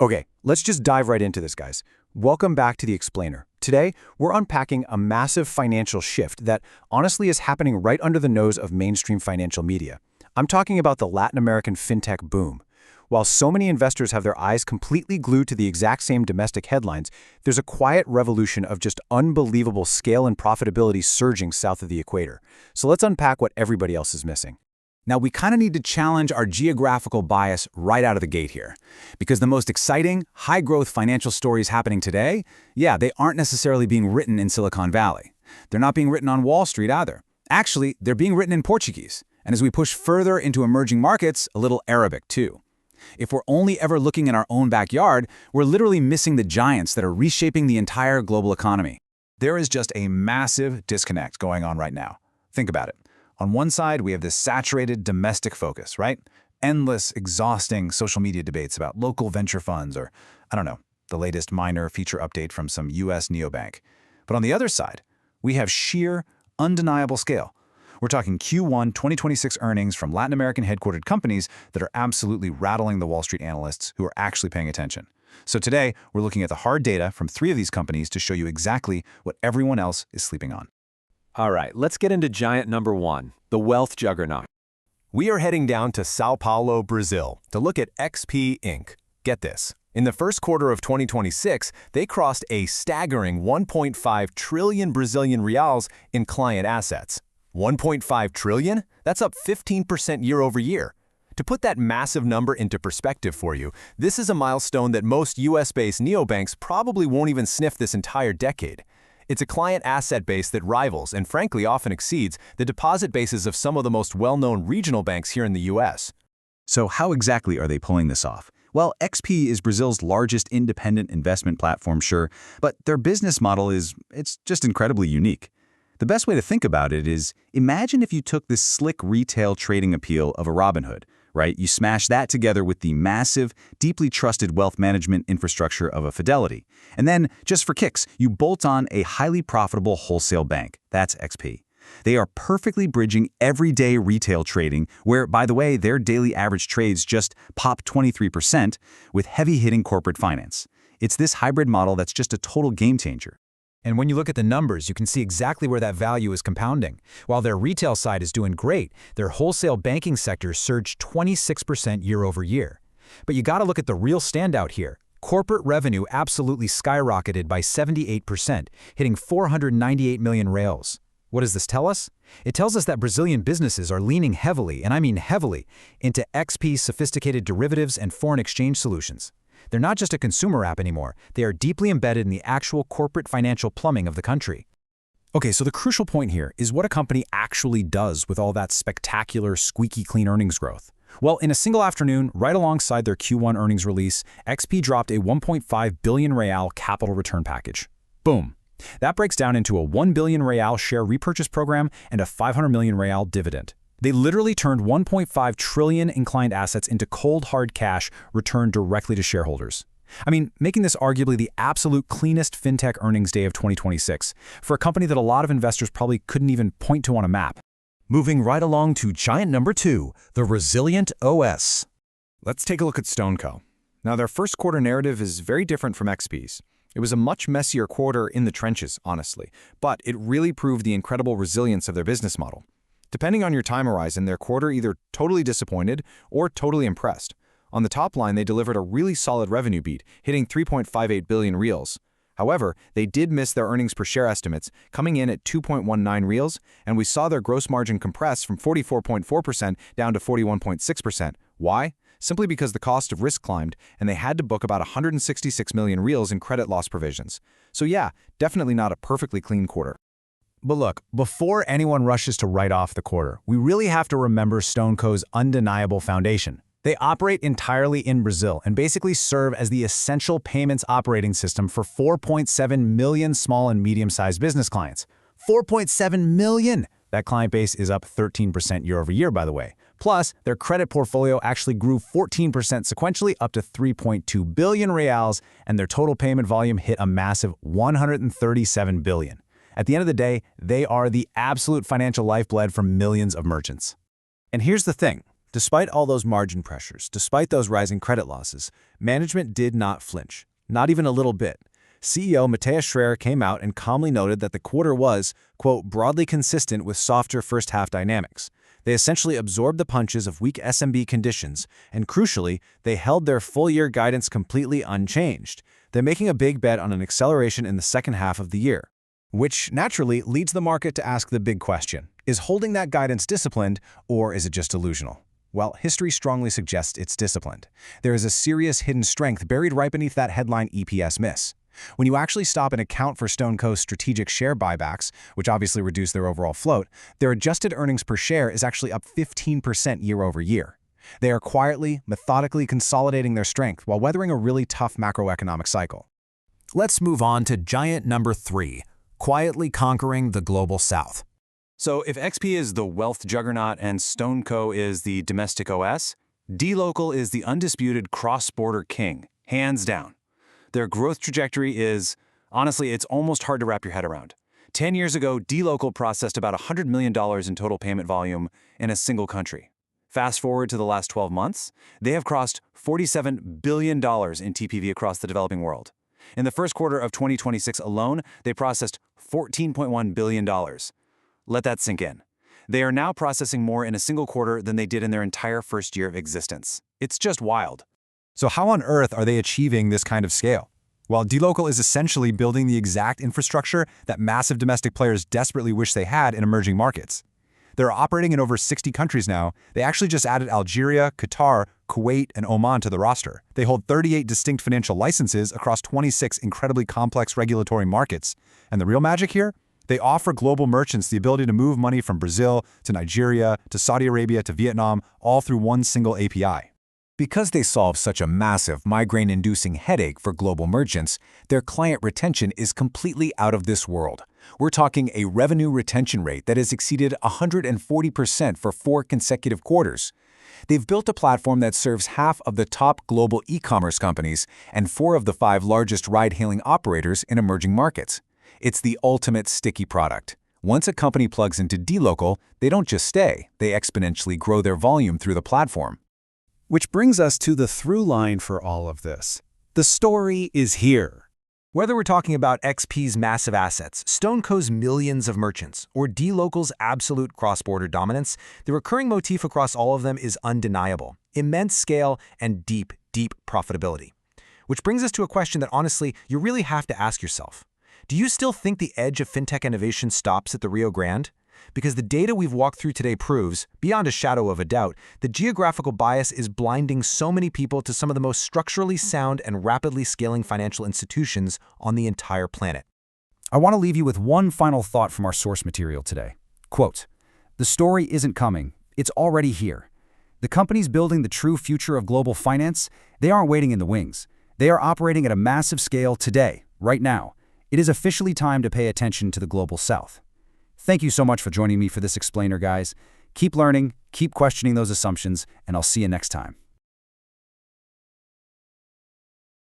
Okay, let's just dive right into this, guys. Welcome back to The Explainer. Today, we're unpacking a massive financial shift that honestly is happening right under the nose of mainstream financial media. I'm talking about the Latin American fintech boom. While so many investors have their eyes completely glued to the exact same domestic headlines, there's a quiet revolution of just unbelievable scale and profitability surging south of the equator. So let's unpack what everybody else is missing. Now, we kind of need to challenge our geographical bias right out of the gate here. Because the most exciting, high-growth financial stories happening today, they aren't necessarily being written in Silicon Valley. They're not being written on Wall Street either. Actually, they're being written in Portuguese. And as we push further into emerging markets, a little Arabic too. If we're only ever looking in our own backyard, we're literally missing the giants that are reshaping the entire global economy. There is just a massive disconnect going on right now. Think about it. On one side, we have this saturated domestic focus, right? Endless, exhausting social media debates about local venture funds or, the latest minor feature update from some US neobank. But on the other side, we have sheer, undeniable scale. We're talking Q1 2026 earnings from Latin American headquartered companies that are absolutely rattling the Wall Street analysts who are actually paying attention. So today, we're looking at the hard data from 3 of these companies to show you exactly what everyone else is sleeping on. All right, let's get into giant number 1, the wealth juggernaut. We are heading down to Sao Paulo, Brazil, to look at XP Inc. Get this. In the first quarter of 2026, they crossed a staggering 1.5 trillion Brazilian reals in client assets. 1.5 trillion? That's up 15% year over year. To put that massive number into perspective for you, this is a milestone that most US-based neobanks probably won't even sniff this entire decade. It's a client asset base that rivals and frankly often exceeds the deposit bases of some of the most well-known regional banks here in the US. So how exactly are they pulling this off? Well, XP is Brazil's largest independent investment platform, sure, but their business model it's just incredibly unique. The best way to think about it is, imagine if you took this slick retail trading appeal of a Robinhood, right? You smash that together with the massive, deeply trusted wealth management infrastructure of a Fidelity. And then, just for kicks, you bolt on a highly profitable wholesale bank. That's XP. They are perfectly bridging everyday retail trading, where, by the way, their daily average trades just pop 23%, with heavy-hitting corporate finance. It's this hybrid model that's just a total game changer. And when you look at the numbers, you can see exactly where that value is compounding. While their retail side is doing great, their wholesale banking sector surged 26% year over year. But you gotta look at the real standout here. Corporate revenue absolutely skyrocketed by 78%, hitting 498 million reais. What does this tell us? It tells us that Brazilian businesses are leaning heavily, and I mean heavily, into XP's sophisticated derivatives and foreign exchange solutions. They're not just a consumer app anymore. They are deeply embedded in the actual corporate financial plumbing of the country. Okay, so the crucial point here is what a company actually does with all that spectacular, squeaky clean earnings growth. Well, in a single afternoon, right alongside their Q1 earnings release, XP dropped a 1.5 billion real capital return package. Boom. That breaks down into a 1 billion real share repurchase program and a 500 million real dividend. They literally turned 1.5 trillion in client assets into cold, hard cash returned directly to shareholders. I mean, making this arguably the absolute cleanest fintech earnings day of 2026 for a company that a lot of investors probably couldn't even point to on a map. Moving right along to giant number 2, the resilient OS. Let's take a look at StoneCo. Now, their first quarter narrative is very different from XP's. It was a much messier quarter in the trenches, honestly, but it really proved the incredible resilience of their business model. Depending on your time horizon, their quarter either totally disappointed or totally impressed. On the top line, they delivered a really solid revenue beat, hitting 3.58 billion reals. However, they did miss their earnings per share estimates, coming in at 2.19 reals, and we saw their gross margin compress from 44.4% down to 41.6%. Why? Simply because the cost of risk climbed, and they had to book about 166 million reals in credit loss provisions. So yeah, definitely not a perfectly clean quarter. But look, before anyone rushes to write off the quarter, we really have to remember StoneCo's undeniable foundation. They operate entirely in Brazil and basically serve as the essential payments operating system for 4.7 million small and medium-sized business clients. 4.7 million! That client base is up 13% year over year, by the way. Plus, their credit portfolio actually grew 14% sequentially up to 3.2 billion reals, and their total payment volume hit a massive 137 billion. At the end of the day, they are the absolute financial lifeblood for millions of merchants. And here's the thing. Despite all those margin pressures, despite those rising credit losses, management did not flinch, not even a little bit. CEO Matthias Schreyer came out and calmly noted that the quarter was, quote, broadly consistent with softer first-half dynamics. They essentially absorbed the punches of weak SMB conditions, and crucially, they held their full-year guidance completely unchanged. They're making a big bet on an acceleration in the second half of the year. Which naturally leads the market to ask the big question, is holding that guidance disciplined, or is it just delusional? Well, history strongly suggests it's disciplined. There is a serious hidden strength buried right beneath that headline EPS miss. When you actually stop and account for StoneCo's strategic share buybacks, which obviously reduce their overall float, their adjusted earnings per share is actually up 15% year over year. They are quietly, methodically consolidating their strength while weathering a really tough macroeconomic cycle. Let's move on to giant number 3, quietly conquering the global south. So if XP is the wealth juggernaut and StoneCo is the domestic OS, DLocal is the undisputed cross-border king, hands down. Their growth trajectory is, honestly, it's almost hard to wrap your head around. 10 years ago, DLocal processed about $100 million in total payment volume in a single country. Fast forward to the last 12 months, they have crossed $47 billion in TPV across the developing world. In the first quarter of 2026 alone, they processed $14.1 billion. Let that sink in. They are now processing more in a single quarter than they did in their entire first year of existence. It's just wild. So how on earth are they achieving this kind of scale? Well, DLocal is essentially building the exact infrastructure that massive domestic players desperately wish they had in emerging markets. They're operating in over 60 countries now. They actually just added Algeria, Qatar, Kuwait, and Oman to the roster. They hold 38 distinct financial licenses across 26 incredibly complex regulatory markets. And the real magic here? They offer global merchants the ability to move money from Brazil to Nigeria to Saudi Arabia to Vietnam, all through one single API. Because they solve such a massive migraine-inducing headache for global merchants, their client retention is completely out of this world. We're talking a revenue retention rate that has exceeded 140% for 4 consecutive quarters. They've built a platform that serves half of the top global e-commerce companies and 4 of the 5 largest ride-hailing operators in emerging markets. It's the ultimate sticky product. Once a company plugs into DLocal, they don't just stay, they exponentially grow their volume through the platform. Which brings us to the through line for all of this. The story is here. Whether we're talking about XP's massive assets, StoneCo's millions of merchants, or DLocal's absolute cross-border dominance, the recurring motif across all of them is undeniable: immense scale and deep, deep profitability. Which brings us to a question that honestly, you really have to ask yourself. Do you still think the edge of fintech innovation stops at the Rio Grande? Because the data we've walked through today proves, beyond a shadow of a doubt, that geographical bias is blinding so many people to some of the most structurally sound and rapidly scaling financial institutions on the entire planet. I want to leave you with one final thought from our source material today. Quote, "The story isn't coming, it's already here. The companies building the true future of global finance, they aren't waiting in the wings. They are operating at a massive scale today, right now. It is officially time to pay attention to the global south." Thank you so much for joining me for this explainer, guys. Keep learning, keep questioning those assumptions, and I'll see you next time.